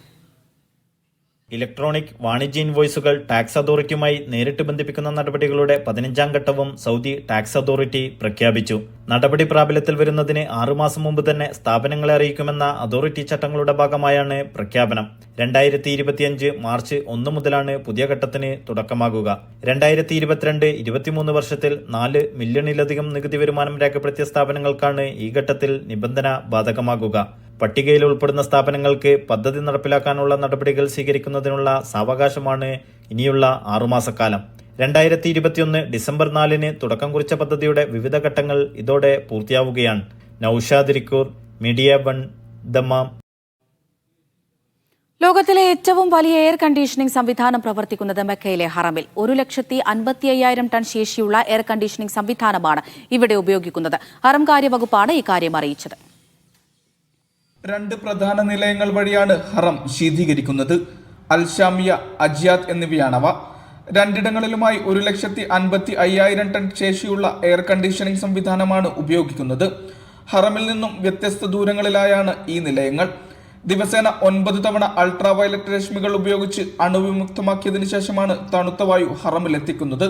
F: ഇലക്ട്രോണിക് വാണിജ്യ ഇൻവോയ്സുകൾ ടാക്സ് അതോറിറ്റിയുമായി നേരിട്ട് ബന്ധിപ്പിക്കുന്ന നടപടികളുടെ 15ാം ഘട്ടവും സൗദി ടാക്സ് അതോറിറ്റി പ്രഖ്യാപിച്ചു. നടപടി പ്രാബല്യത്തിൽ വരുന്നതിന് 6 മാസം മുമ്പ് തന്നെ സ്ഥാപനങ്ങളെ അറിയിക്കുമെന്ന അതോറിറ്റി ചട്ടങ്ങളുടെ ഭാഗമായാണ് പ്രഖ്യാപനം. 2025 മാർച്ച് 1 മുതലാണ് പുതിയ ഘട്ടത്തിന് തുടക്കമാകുക. 2022-23 വർഷത്തിൽ 4 മില്യണിലധികം നികുതി വരുമാനം രേഖപ്പെടുത്തിയ സ്ഥാപനങ്ങൾക്കാണ് ഈ ഘട്ടത്തിൽ നിബന്ധന ബാധകമാകുക. പട്ടികയിൽ ഉൾപ്പെടുന്ന സ്ഥാപനങ്ങൾക്ക് പദ്ധതി നടപ്പിലാക്കാനുള്ള നടപടികൾ സ്വീകരിക്കുന്നതിനുള്ള സാവകാശമാണ് ഇനിയുള്ള 6 മാസക്കാലം. 2021 ഡിസംബർ 4 തുടക്കം കുറിച്ച പദ്ധതിയുടെ വിവിധ ഘട്ടങ്ങൾ ഇതോടെ പൂർത്തിയാവുകയാണ്. Naushad റിക്കൂർ, media 1, Dammam.
A: ലോകത്തിലെ ഏറ്റവും വലിയ എയർ കണ്ടീഷനിംഗ് സംവിധാനം പ്രവർത്തിക്കുന്നത് മക്കയിലെ ഹറമിൽ. 1,55,000 ടൺ ശേഷിയുള്ള എയർ കണ്ടീഷനിംഗ് സംവിധാനമാണ് ഇവിടെ ഉപയോഗിക്കുന്നത്. ഹറം കാര്യവകുപ്പാണ് ഇക്കാര്യം അറിയിച്ചത്.
E: 2 പ്രധാന നിലയങ്ങൾ വഴിയാണ് ഹറം ശീതീകരിക്കുന്നത്. അൽഷാമിയ, അജിയാത്ത് എന്നിവയാണവ. 2 ഇടങ്ങളിലുമായി 1,55,000 ടൺ ശേഷിയുള്ള എയർ കണ്ടീഷനിംഗ് സംവിധാനമാണ് ഉപയോഗിക്കുന്നത്. ഹറമിൽ നിന്നും വ്യത്യസ്ത ദൂരങ്ങളിലായാണ് ഈ നിലയങ്ങൾ. ദിവസേന 9 തവണ അൾട്രാ വയലറ്റ് രശ്മികൾ ഉപയോഗിച്ച് അണുവിമുക്തമാക്കിയതിനു ശേഷമാണ് തണുത്ത വായു ഹറമിലെത്തിക്കുന്നത്.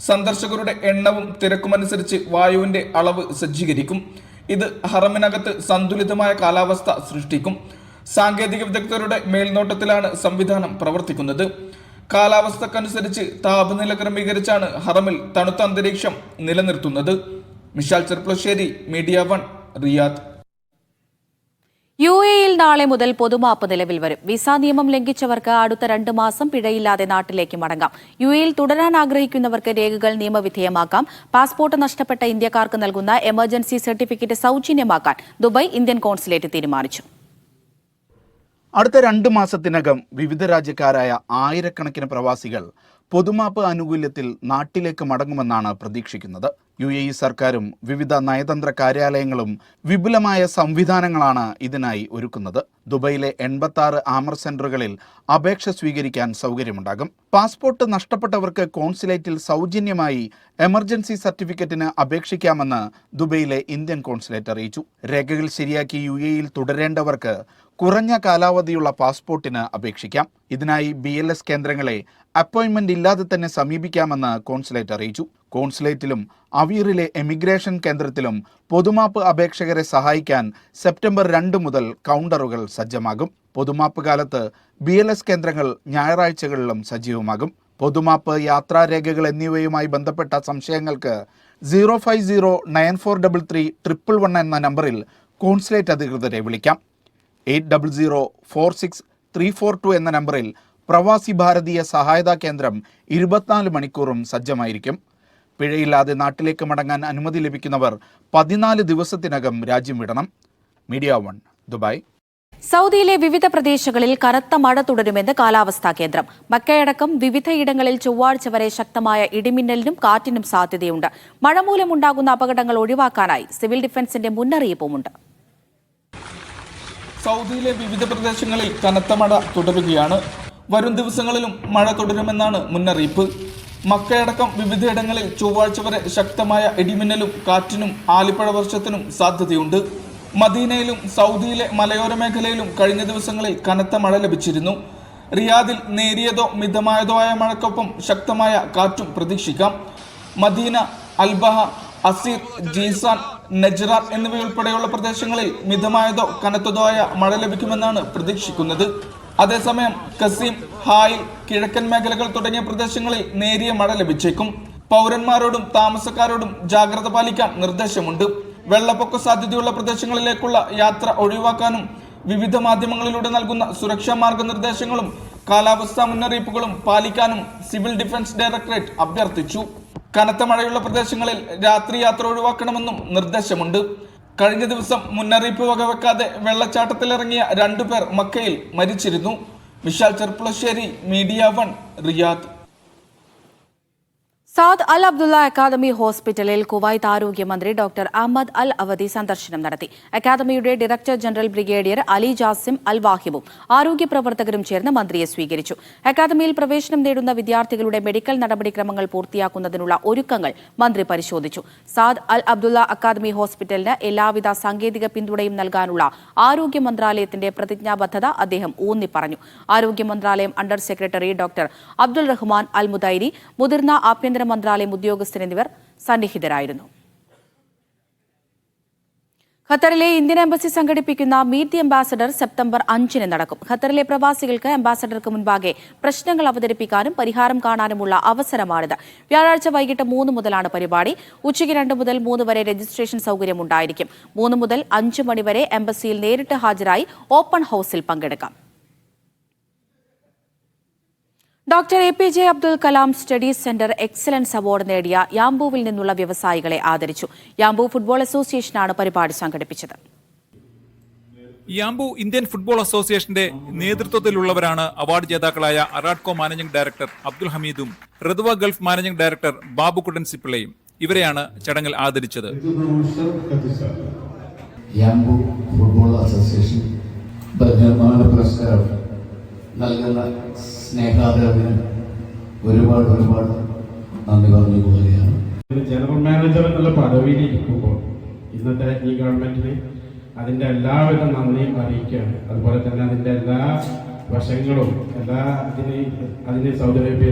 E: സന്ദർശകരുടെ എണ്ണവും തിരക്കുമനുസരിച്ച് വായുവിന്റെ അളവ് സജ്ജീകരിക്കും. ഇത് ഹറമിനകത്ത് സന്തുലിതമായ കാലാവസ്ഥ സൃഷ്ടിക്കും. സാങ്കേതിക വിദഗ്ധരുടെ മേൽനോട്ടത്തിലാണ് സംവിധാനം പ്രവർത്തിക്കുന്നത്. കാലാവസ്ഥക്കനുസരിച്ച് താപനില ക്രമീകരിച്ചാണ് ഹറമിൽ തണുത്ത അന്തരീക്ഷം നിലനിർത്തുന്നത്. Mishal Cherpulassery, media 1, Riyadh.
A: യുഎഇയിൽ നാളെ മുതൽ പൊതുമാപ്പ് നിലവിൽ വരും. വിസ നിയമം ലംഘിച്ചവർക്ക് അടുത്ത 2 മാസം പിഴയില്ലാതെ നാട്ടിലേക്ക് മടങ്ങാം. യുഎഇയിൽ തുടരാൻ ആഗ്രഹിക്കുന്നവർക്ക് രേഖകൾ നിയമവിധേയമാക്കാം. പാസ്പോർട്ട് നഷ്ടപ്പെട്ട ഇന്ത്യക്കാർക്ക് നൽകുന്ന എമർജൻസി സർട്ടിഫിക്കറ്റ് സൗജന്യമാക്കാൻ ദുബായ് ഇന്ത്യൻ കോൺസുലേറ്റ് തീരുമാനിച്ചു.
E: അടുത്ത 2 മാസത്തിനകം വിവിധ രാജ്യക്കാരായ ആയിരക്കണക്കിന് പ്രവാസികൾ പൊതുമാപ്പ് ആനുകൂല്യത്തിൽ നാട്ടിലേക്ക് മടങ്ങുമെന്നാണ് പ്രതീക്ഷിക്കുന്നത്. UAE സർക്കാരും വിവിധ നയതന്ത്ര കാര്യാലയങ്ങളും വിപുലമായ സംവിധാനങ്ങളാണ് ഇതിനായി ഒരുക്കുന്നത്. ദുബൈയിലെ 86 ആമർ സെന്ററുകളിൽ അപേക്ഷ സ്വീകരിക്കാൻ സൗകര്യമുണ്ടാകും. പാസ്പോർട്ട് നഷ്ടപ്പെട്ടവർക്ക് കോൺസുലേറ്റിൽ സൗജന്യമായി എമർജൻസി സർട്ടിഫിക്കറ്റിന് അപേക്ഷിക്കാമെന്ന് ദുബൈയിലെ ഇന്ത്യൻ കോൺസുലേറ്റ് അറിയിച്ചു. രേഖകൾ ശരിയാക്കി UAEയിൽ തുടരേണ്ടവർക്ക് കുറഞ്ഞ കാലാവധിയുള്ള പാസ്പോർട്ടിന് അപേക്ഷിക്കാം. ഇതിനായി BLS കേന്ദ്രങ്ങളെ അപ്പോയിന്റ്മെന്റ് ഇല്ലാതെ തന്നെ സമീപിക്കാമെന്ന് കോൺസുലേറ്റ് അറിയിച്ചു. കോൺസുലേറ്റിലും അവീറിലെ എമിഗ്രേഷൻ കേന്ദ്രത്തിലും പൊതുമാപ്പ് അപേക്ഷകരെ സഹായിക്കാൻ സെപ്റ്റംബർ 2 മുതൽ കൗണ്ടറുകൾ സജ്ജമാകും. പൊതുമാപ്പ് കാലത്ത് BLS കേന്ദ്രങ്ങൾ ഞായറാഴ്ചകളിലും സജീവമാകും. പൊതുമാപ്പ്, യാത്രാരേഖകൾ എന്നിവയുമായി ബന്ധപ്പെട്ട സംശയങ്ങൾക്ക് 050943311 എന്ന നമ്പറിൽ കോൺസുലേറ്റ് അധികൃതരെ വിളിക്കാം. 80046342 എന്ന നമ്പറിൽ പ്രവാസി ഭാരതീയ സഹായതാ കേന്ദ്രം 24 മണിക്കൂറും സജ്ജമായിരിക്കും. പിഴയില്ലാതെ നാട്ടിലേക്ക് മടങ്ങാൻ അനുമതി ലഭിക്കുന്നവർ 14 ദിവസത്തിനകം രാജ്യം വിടണം. Media 1 Dubai.
A: സൗദിയിലെ വിവിധ പ്രദേശങ്ങളിൽ കനത്ത മഴ തുടരുമെന്ന് കാലാവസ്ഥാ കേന്ദ്രം. മക്കയടക്കം വിവിധയിടങ്ങളിൽ ചൊവ്വാഴ്ച വരെ ശക്തമായ ഇടിമിന്നലിനും കാറ്റിനും സാധ്യതയുണ്ട്. മഴ മൂലമുണ്ടാകുന്ന അപകടങ്ങൾ ഒഴിവാക്കാനായി സിവിൽ ഡിഫൻസിന്റെ മുന്നറിയിപ്പുമുണ്ട്.
I: സൗദിയിലെ വിവിധ പ്രദേശങ്ങളിൽ കനത്ത മഴ തുടരുകയാണ്. വരും ദിവസങ്ങളിലും മഴ തുടരുമെന്നാണ് മുന്നറിയിപ്പ്. മക്കയടക്കം വിവിധയിടങ്ങളിൽ ചൊവ്വാഴ്ച വരെ ശക്തമായ ഇടിമിന്നലും കാറ്റിനും ആലിപ്പഴ വർഷത്തിനും സാധ്യതയുണ്ട്. മദീനയിലും സൗദിയിലെ മലയോര മേഖലയിലും കഴിഞ്ഞ ദിവസങ്ങളിൽ കനത്ത മഴ ലഭിച്ചിരുന്നു. റിയാദിൽ നേരിയതോ മിതമായതോ ആയ മഴയ്ക്കൊപ്പം ശക്തമായ കാറ്റും പ്രതീക്ഷിക്കാം. Medina, Al Baha, Asir, Jazan, Najran എന്നിവയുൾപ്പെടെയുള്ള പ്രദേശങ്ങളിൽ മിതമായതോ കനത്തതോ ആയ മഴ ലഭിക്കുമെന്നാണ് പ്രതീക്ഷിക്കുന്നത്. അതേസമയം കസീം, ഹായിൽ, കിഴക്കൻ മേഖലകൾ തുടങ്ങിയ പ്രദേശങ്ങളിൽ നേരിയ മഴ ലഭിച്ചേക്കും. പൗരന്മാരോടും താമസക്കാരോടും ജാഗ്രത പാലിക്കാൻ നിർദ്ദേശമുണ്ട്. വെള്ളപ്പൊക്ക സാധ്യതയുള്ള പ്രദേശങ്ങളിലേക്കുള്ള യാത്ര ഒഴിവാക്കാനും വിവിധ മാധ്യമങ്ങളിലൂടെ നൽകുന്ന സുരക്ഷാ മാർഗനിർദ്ദേശങ്ങളും കാലാവസ്ഥാ മുന്നറിയിപ്പുകളും പാലിക്കാനും സിവിൽ ഡിഫൻസ് ഡയറക്ടറേറ്റ് അഭ്യർത്ഥിച്ചു. കനത്ത മഴയുള്ള പ്രദേശങ്ങളിൽ രാത്രി യാത്ര ഒഴിവാക്കണമെന്നും നിർദ്ദേശമുണ്ട്. കഴിഞ്ഞ ദിവസം മുന്നറിയിപ്പ് വകവെക്കാതെ വെള്ളച്ചാട്ടത്തിലിറങ്ങിയ 2 പേർ മക്കയിൽ മരിച്ചിരുന്നു. Vishal Cherpulassery, media 1, Riyadh.
A: Saad al Abdullah academy ഹോസ്പിറ്റലിൽ കുവൈത്ത് ആരോഗ്യമന്ത്രി ഡോക്ടർ അഹമ്മദ് അൽ അവദി സന്ദർശനം നടത്തി. അക്കാദമിയുടെ director general brigadier Ali Jasim al വാഹിബും ആരോഗ്യ പ്രവർത്തകരും ചേർന്ന് മന്ത്രിയെ സ്വീകരിച്ചു. അക്കാദമിയിൽ പ്രവേശനം നേടുന്ന വിദ്യാർത്ഥികളുടെ മെഡിക്കൽ നടപടിക്രമങ്ങൾ പൂർത്തിയാക്കുന്നതിനുള്ള ഒരുക്കങ്ങൾ മന്ത്രി പരിശോധിച്ചു. സാദ് അൽ അബ്ദുള്ള അക്കാദമി ഹോസ്പിറ്റലിന് എല്ലാവിധ സാങ്കേതിക പിന്തുണയും നൽകാനുള്ള ആരോഗ്യ മന്ത്രാലയത്തിന്റെ പ്രതിജ്ഞാബദ്ധത അദ്ദേഹം ഊന്നിപ്പറഞ്ഞു. ആരോഗ്യ മന്ത്രാലയം under secretary doctor Abdul Rahman al Mudairi, മുതിർന്ന ആഭ്യന്തര മന്ത്രാലയം ഉദ്യോഗസ്ഥർ എന്നിവർ സന്നിഹിതരായിരുന്നു. ഖത്തറിലെ ഇന്ത്യൻ എംബസി സംഘടിപ്പിക്കുന്ന മീറ്റ് ദി അംബാസഡർ സെപ്റ്റംബർ 5 നടക്കും. ഖത്തറിലെ പ്രവാസികൾക്ക് അംബാസഡർക്ക് മുൻപാകെ പ്രശ്നങ്ങൾ അവതരിപ്പിക്കാനും പരിഹാരം കാണാനുമുള്ള അവസരമാണിത്. വ്യാഴാഴ്ച വൈകിട്ട് 3 മുതലാണ് പരിപാടി. ഉച്ചയ്ക്ക് 2 മുതൽ 3 വരെ രജിസ്ട്രേഷൻ സൗകര്യം ഉണ്ടായിരിക്കും. 3 മുതൽ 5 മണി വരെ എംബസിയിൽ നേരിട്ട് ഹാജരായി ഓപ്പൺ ഹൌസിൽ പങ്കെടുക്കാം. Doctor APJ Abdul Kalam study centre excellence award നേടിയ യാംബുവിൽ നിന്നുള്ള വ്യവസായികളെ ആദരിച്ചു. യാംബു ഫുട്ബോൾ അസോസിയേഷനാണ് പരിപാടി സംഘടിപ്പിച്ചത്.
J: യാംബു ഇന്ത്യൻ ഫുട്ബോൾ അസോസിയേഷന്റെ നേതൃത്വത്തിലുള്ളവരാണ് അവാർഡ് ജേതാക്കളായ അറാഡ്കോ മാനേജിംഗ് ഡയറക്ടർ അബ്ദുൽ ഹമീദും Radwa Gulf managing director Babukuttan സിപ്പിളയും. ഇവരെയാണ് ചടങ്ങിൽ ആദരിച്ചത്.
K: യാംബു ഫുട്ബോൾ അസോസിയേഷൻ പുരസ്കാരം നൽകുന്ന സ്നേഹാദരവിന് ഒരുപാട് നന്ദി പറഞ്ഞുകൊള്ളുകയാണ്.
L: ജനറൽ മാനേജർ എന്നുള്ള പദവിയിൽ ഇരിക്കുമ്പോൾ ഇന്നത്തെ ഈ ഗവൺമെന്റിന് അതിൻ്റെ എല്ലാവിധ നന്ദിയും അറിയിക്കുകയാണ്. അതുപോലെ തന്നെ അതിൻ്റെ എല്ലാ വശങ്ങളും അതിന് സൗദി അറേബ്യ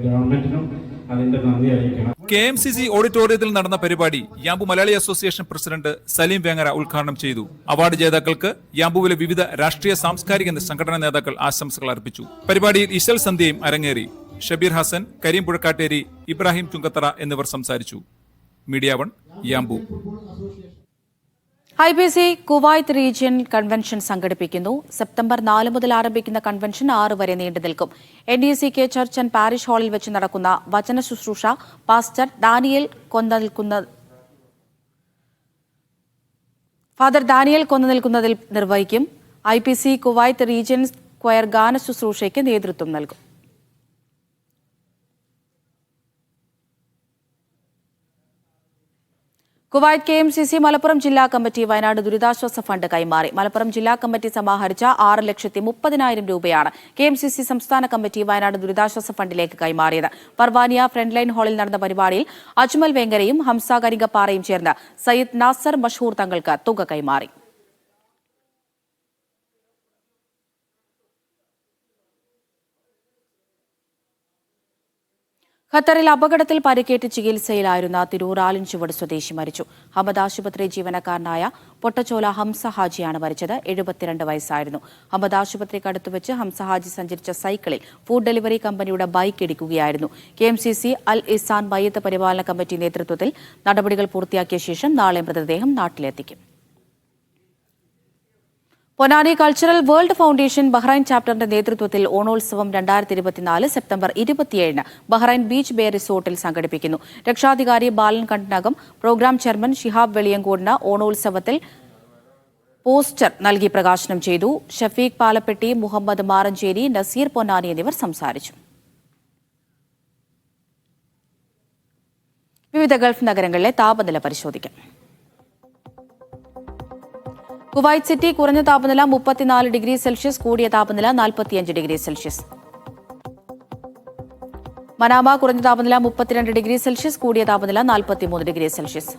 L: ഗവൺമെന്റിനും അതിന്റെ നന്ദി അറിയിക്കണം.
J: KMCC ഓഡിറ്റോറിയത്തിൽ നടന്ന പരിപാടി Yanbu Malayali association president Saleem Vengara ഉദ്ഘാടനം ചെയ്തു. അവാർഡ് ജേതാക്കൾക്ക് യാംബുവിലെ വിവിധ രാഷ്ട്രീയ സാംസ്കാരിക സംഘടനാ നേതാക്കൾ ആശംസകൾ അർപ്പിച്ചു. പരിപാടിയിൽ ഇശൽ സന്ധ്യയും അരങ്ങേറി. ഷബീർ ഹസൻ, കരീം പുഴക്കാട്ടേരി, ഇബ്രാഹിം ചുങ്കത്തറ എന്നിവർ സംസാരിച്ചു. Media 1, Yanbu.
A: IPC Kuwait region convention സംഘടിപ്പിക്കുന്നു. സെപ്റ്റംബർ 4 മുതൽ ആരംഭിക്കുന്ന കൺവെൻഷൻ 6 വരെ നീണ്ടു നിൽക്കും. NDCK ചർച്ച് ആൻഡ് പാരിഷ് ഹാളിൽ വെച്ച് നടക്കുന്ന വചന ശുശ്രൂഷ ഫാദർ ഡാനിയൽ കൊന്നനിൽക്കുന്നതിൽ നിർവഹിക്കും. IPC കുവൈത്ത് റീജിയൻ സ്ക്വയർ ഗാന ശുശ്രൂഷയ്ക്ക് നേതൃത്വം നൽകും. കുവൈറ്റ് KMCC മലപ്പുറം ജില്ലാ കമ്മിറ്റി വയനാട് ദുരിതാശ്വാസ ഫണ്ട് കൈമാറി. മലപ്പുറം ജില്ലാ കമ്മിറ്റി സമാഹരിച്ച 6,30,000 രൂപയാണ് KMCC സംസ്ഥാന കമ്മിറ്റി വയനാട് ദുരിതാശ്വാസ ഫണ്ടിലേക്ക് കൈമാറിയത്. പർവാനിയ ഫ്രണ്ട് ലൈൻ ഹാളിൽ നടന്ന പരിപാടിയിൽ അജ്മൽ വേങ്ങരയും ഹംസ കരിങ്കപ്പാറയും ചേർന്ന് സയ്യിദ് നാസർ മഷൂർ തങ്ങൾക്ക് തുക കൈമാറി. ഖത്തറിൽ അപകടത്തിൽ പരിക്കേറ്റ് ചികിത്സയിലായിരുന്ന തിരൂർ ആലിൻചുവട് സ്വദേശി മരിച്ചു. ഹമദ് ആശുപത്രി ജീവനക്കാരനായ പൊട്ടച്ചോല ഹംസ ഹാജിയാണ് മരിച്ചത്. 72 വയസ്സായിരുന്നു. ഹമദ് ആശുപത്രിക്ക് വെച്ച് ഹംസ ഹാജി സഞ്ചരിച്ച സൈക്കിളിൽ ഫുഡ് ഡെലിവറി കമ്പനിയുടെ ബൈക്ക് ഇടിക്കുകയായിരുന്നു. KMCC അൽ ഇസാൻ മയ്യത്ത് പരിപാലന കമ്മിറ്റി നേതൃത്വത്തിൽ നടപടികൾ പൂർത്തിയാക്കിയ ശേഷം നാളെ മൃതദേഹം നാട്ടിലെത്തിക്കും. Ponnani cultural world foundation Bahrain ചാപ്റ്ററിന്റെ നേതൃത്വത്തിൽ Onotsavam 2024 September 27 Bahrain beach bay റിസോർട്ടിൽ സംഘടിപ്പിക്കുന്നു. രക്ഷാധികാരി ബാലൻ കണ്ടനകം പ്രോഗ്രാം ചെയർമാൻ ഷിഹാബ് വെളിയങ്കോടിന് ഓണോത്സവത്തിൽ പോസ്റ്റർ നൽകി പ്രകാശനം ചെയ്തു. ഷഫീഖ് പാലപ്പെട്ടി, മുഹമ്മദ് മാറഞ്ചേരി, നസീർ പൊന്നാനി എന്നിവർ സംസാരിച്ചു. വിവിധ ഗൾഫ് നഗരങ്ങളിലെ താപനില പരിശോധിക്കാം. കുവൈറ്റ് സിറ്റി കുറഞ്ഞ താപനില 34 ഡിഗ്രി സെൽഷ്യസ്, കൂടിയ താപനില 45 ഡിഗ്രി സെൽഷ്യസ്. മനാമ കുറഞ്ഞ താപനില 32 ഡിഗ്രി സെൽഷ്യസ്, കൂടിയ താപനില 43 ഡിഗ്രി സെൽഷ്യസ്.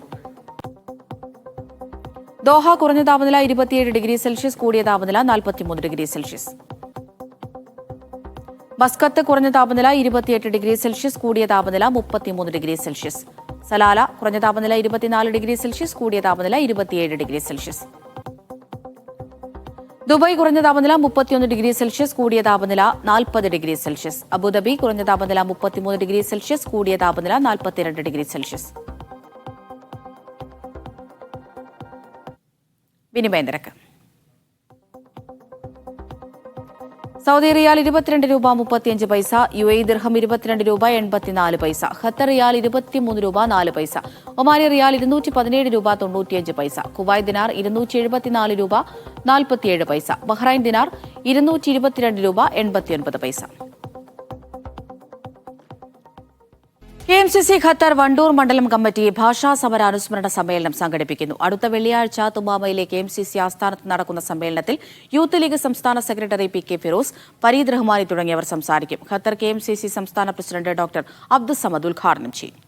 A: ദോഹ കുറഞ്ഞ താപനില 27 ഡിഗ്രി സെൽഷ്യസ്, കൂടിയ താപനില 43 ഡിഗ്രി സെൽഷ്യസ്. മസ്കത്ത് കുറഞ്ഞ താപനില 28 ഡിഗ്രി സെൽഷ്യസ്, കൂടിയ താപനില 33 ഡിഗ്രി സെൽഷ്യസ്. സലാല കുറഞ്ഞ താപനില 24 ഡിഗ്രി സെൽഷ്യസ്, കൂടിയ താപനില 27 ഡിഗ്രി സെൽഷ്യസ്. ദുബായ് കുറഞ്ഞ താപനില 31 ഡിഗ്രി സെൽഷ്യസ്, കൂടിയ താപനില 40 ഡിഗ്രി സെൽഷ്യസ്. അബുദാബി കുറഞ്ഞ താപനില 33 ഡിഗ്രി സെൽഷ്യസ്, കൂടിയ താപനില 42 ഡിഗ്രി സെൽഷ്യസ്. വിനിമയ നിരക്ക്. സൗദി റിയാൽ 22 രൂപ 35 പൈസ, UAE ദിർഹം 22 രൂപ 84 പൈസ, ഖത്തർ റിയാൽ 23 രൂപ 4 പൈസ, ഒമാനി റിയാൽ 217 രൂപ 95 പൈസ, കുവൈറ്റ് ദിനാർ 274 രൂപ 47 പൈസ, ബഹ്റൈൻ ദിനാർ 222 രൂപ 89 പൈസ. KMCC ഖത്തർ വണ്ടൂർ മണ്ഡലം കമ്മിറ്റി ഭാഷാ സമര അനുസ്മരണ സമ്മേളനം സംഘടിപ്പിക്കുന്നു. അടുത്ത വെള്ളിയാഴ്ച തുമ്മാമയിലെ KMCC ആസ്ഥാനത്ത് നടക്കുന്ന സമ്മേളനത്തിൽ യൂത്ത് ലീഗ് സംസ്ഥാന സെക്രട്ടറി PK ഫിറോസ്, ഫരീദ് റഹ്മാനി തുടങ്ങിയവർ സംസാരിക്കും. ഖത്തർ KMCC സംസ്ഥാന പ്രസിഡന്റ് ഡോക്ടർ അബ്ദുസ് സമദ് ഉദ്ഘാടനം ചെയ്യും.